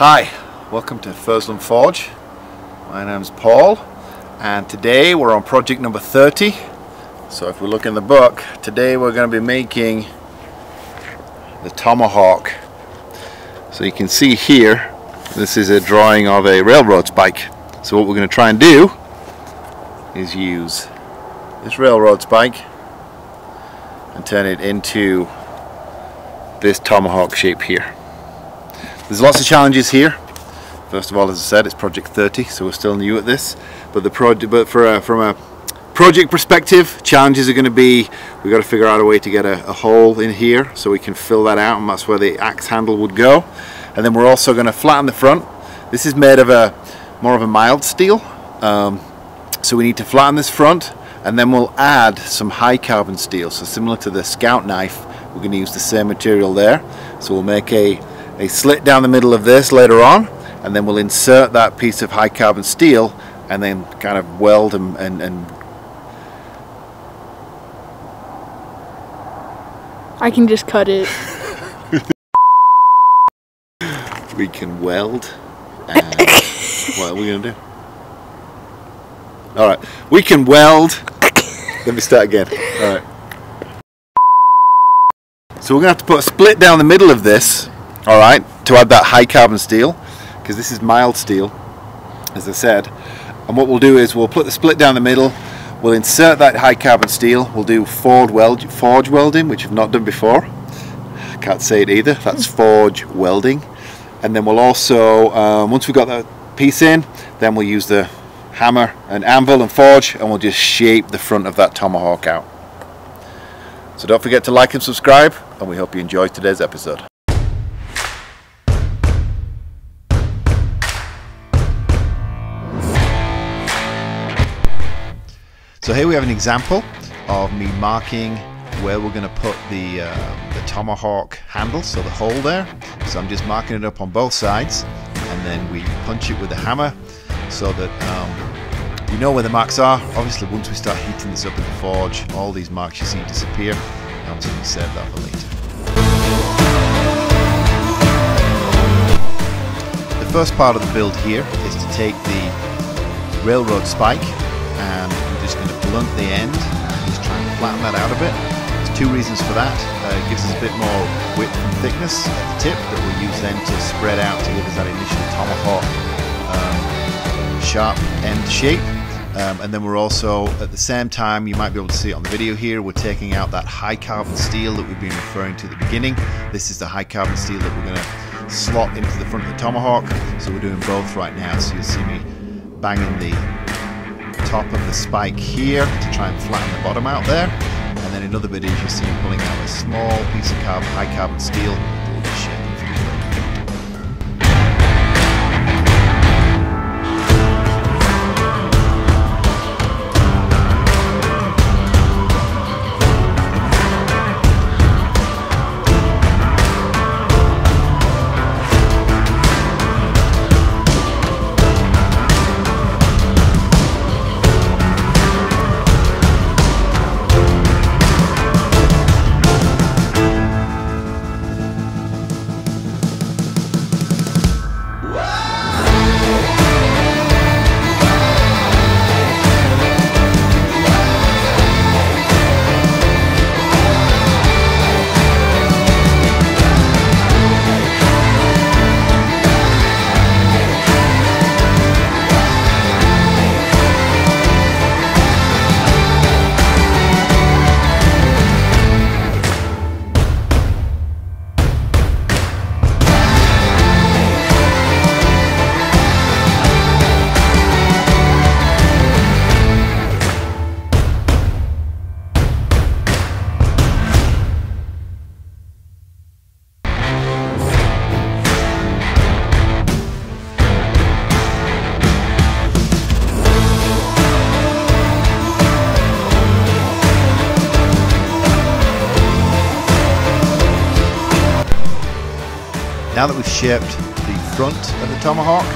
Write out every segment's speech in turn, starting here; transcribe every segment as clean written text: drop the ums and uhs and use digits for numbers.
Hi, welcome to Fursland Forge. My name's Paul and today we're on project number 30. So if we look in the book, today we're going to be making the Tomahawk. So you can see here, this is a drawing of a railroad spike. So what we're going to try and do is use this railroad spike and turn it into this tomahawk shape here. There's lots of challenges here. First of all, as I said, it's project 30, so we're still new at this. But from a project perspective, challenges are going to be we've got to figure out a way to get a hole in here so we can fill that out, and that's where the axe handle would go. And then we're also going to flatten the front. This is made of more of a mild steel, so we need to flatten this front, and then we'll add some high carbon steel. So similar to the Scout knife, we're going to use the same material there. So we'll make a slit down the middle of this later on, and then we'll insert that piece of high carbon steel and then kind of weld and I can just cut it. We can weld and what are we going to do? Alright, we can weld. Let me start again. Alright. So we're going to have to put a split down the middle of this, alright, to add that high carbon steel, because this is mild steel, as I said. And what we'll do is we'll put the split down the middle, we'll insert that high carbon steel, we'll do forge welding, which I've not done before. I can't say it either, that's forge welding. And then we'll also, once we've got that piece in, then we'll use the hammer and anvil and forge, and we'll just shape the front of that tomahawk out. So don't forget to like and subscribe, and we hope you enjoyed today's episode. So here we have an example of me marking where we're going to put the tomahawk handle, so the hole there. So I'm just marking it up on both sides, and then we punch it with a hammer so that we know where the marks are. Obviously once we start heating this up in the forge, all these marks you see disappear, and so we save that for later. The first part of the build here is to take the railroad spike, and we're just going to blunt the end and just try and flatten that out a bit. There's two reasons for that. It gives us a bit more width and thickness at the tip that we'll use then to spread out to give us that initial tomahawk sharp end shape. And then we're also, at the same time, you might be able to see it on the video here, we're taking out that high carbon steel that we've been referring to at the beginning. This is the high carbon steel that we're going to slot into the front of the tomahawk. So we're doing both right now. So you'll see me banging the top of the spike here to try and flatten the bottom out there. And then in other videos you'll see me pulling out a small piece of high carbon steel that will be shaping for the front. Now that we've shaped the front of the tomahawk,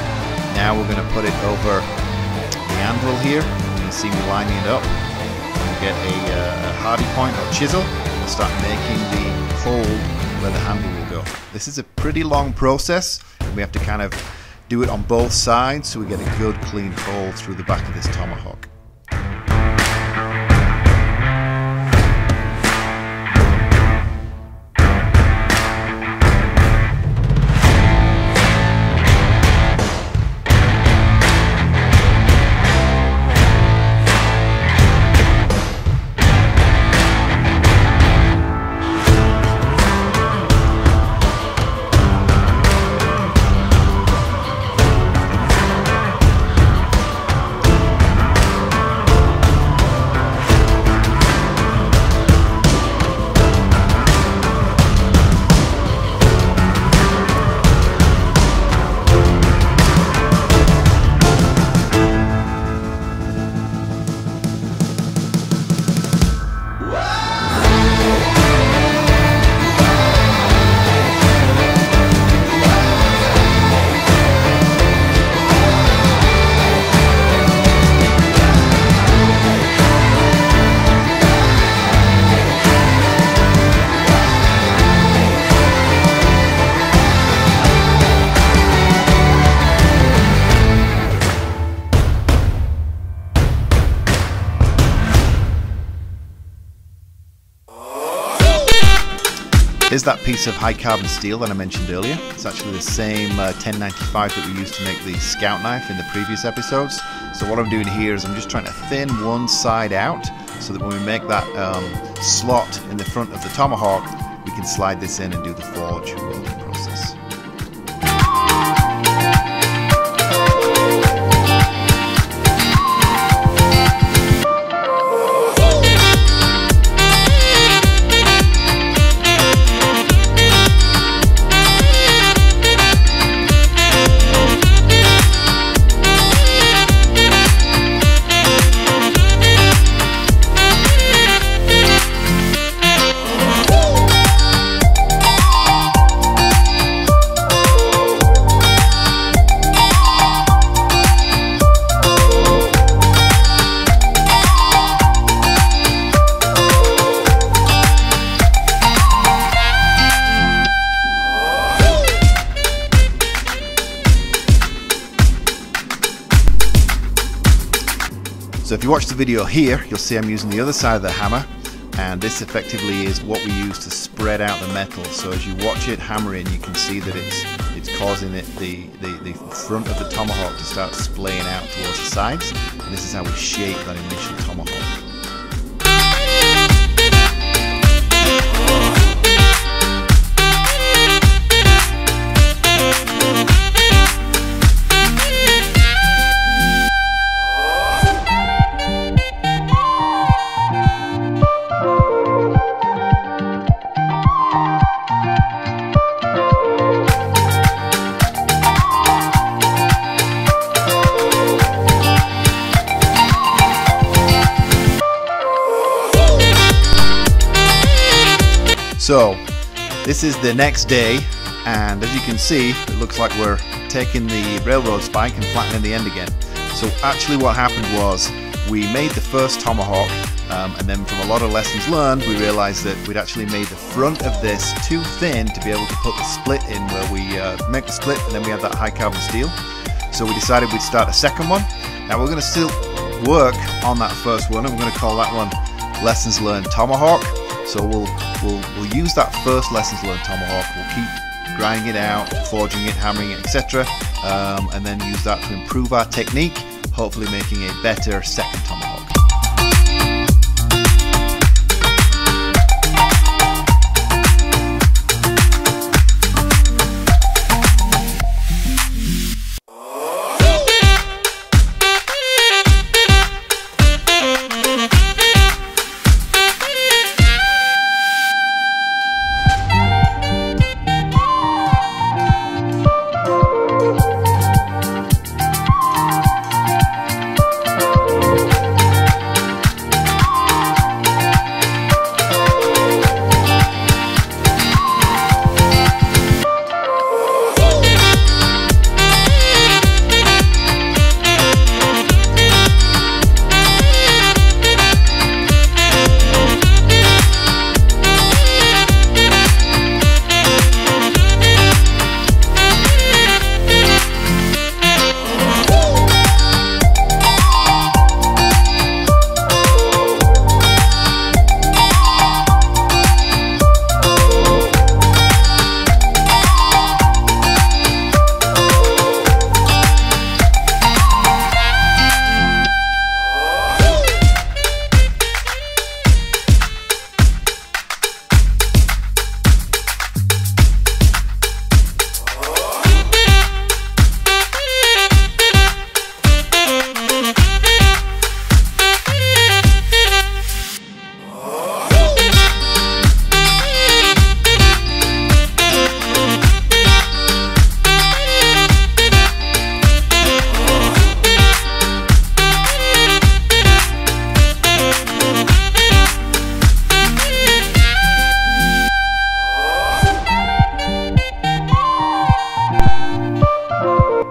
now we're going to put it over the anvil here. You can see me lining it up. We'll get a hardy point or chisel, and we'll start making the hole where the handle will go. This is a pretty long process. we have to kind of do it on both sides so we get a good clean hole through the back of this tomahawk. Here's that piece of high carbon steel that I mentioned earlier. It's actually the same 1095 that we used to make the scout knife in the previous episodes. So what I'm doing here is I'm just trying to thin one side out so that when we make that slot in the front of the tomahawk, we can slide this in and do the forge welding process. So if you watch the video here, you'll see I'm using the other side of the hammer, and this effectively is what we use to spread out the metal. So as you watch it hammer in, you can see that it's causing the front of the tomahawk to start splaying out towards the sides, and this is how we shape that initial tomahawk. So this is the next day, and as you can see, it looks like we're taking the railroad spike and flattening the end again. So actually what happened was we made the first tomahawk, and then from a lot of lessons learned, we realized that we'd actually made the front of this too thin to be able to put the split in where we make the split, and then we have that high carbon steel. So we decided we'd start a second one. Now we're going to still work on that first one, and we're going to call that one Lessons Learned Tomahawk. So we'll use that first Lessons Learned Tomahawk. We'll keep grinding it out, forging it, hammering it, etc., and then use that to improve our technique, hopefully making a better second tomahawk.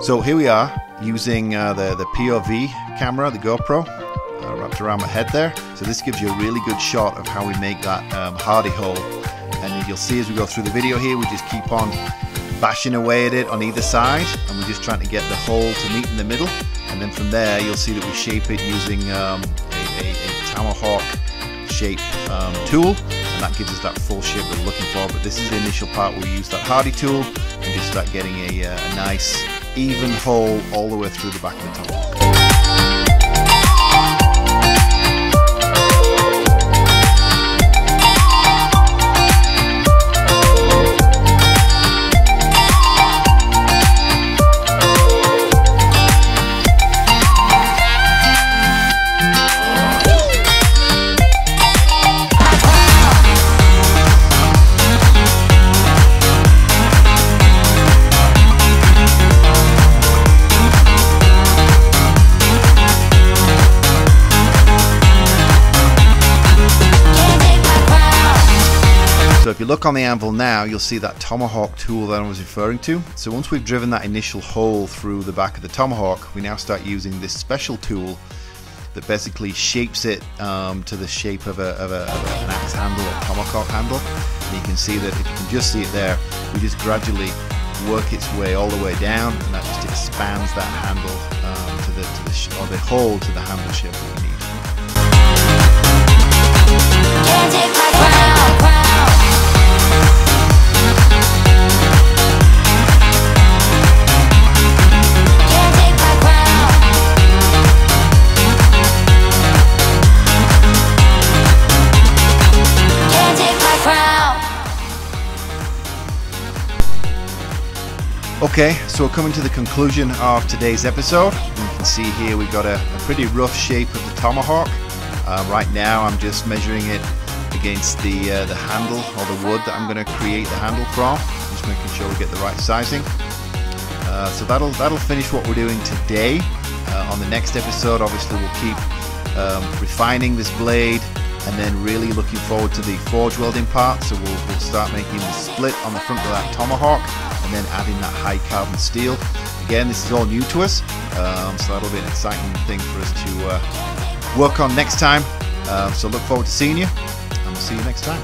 So here we are using the POV camera, the GoPro, wrapped around my head there. So this gives you a really good shot of how we make that hardy hole. And you'll see as we go through the video here, we just keep on bashing away at it on either side, and we're just trying to get the hole to meet in the middle. And then from there, you'll see that we shape it using a Tomahawk shape tool, and that gives us that full shape we're looking for. But this is the initial part where we use that hardy tool and just start getting a nice even hole all the way through the back of the Tomahawk. So if you look on the anvil now, you'll see that Tomahawk tool that I was referring to. So once we've driven that initial hole through the back of the Tomahawk, we now start using this special tool that basically shapes it to the shape of an axe handle or Tomahawk handle. And you can see that, if you can just see it there, we just gradually work its way all the way down, and that just expands that handle to the hole to the handle shape that we need. Can't take my crown. Okay, so we're coming to the conclusion of today's episode. You can see here we've got a pretty rough shape of the Tomahawk. Right now I'm just measuring it against the handle or the wood that I'm going to create the handle from. Just making sure we get the right sizing. So that'll finish what we're doing today. On the next episode, obviously we'll keep refining this blade, and then really looking forward to the forge welding part. So we'll start making the split on the front of that Tomahawk, and then adding that high carbon steel. Again, this is all new to us, so that'll be an exciting thing for us to work on next time. So look forward to seeing you, and we'll see you next time.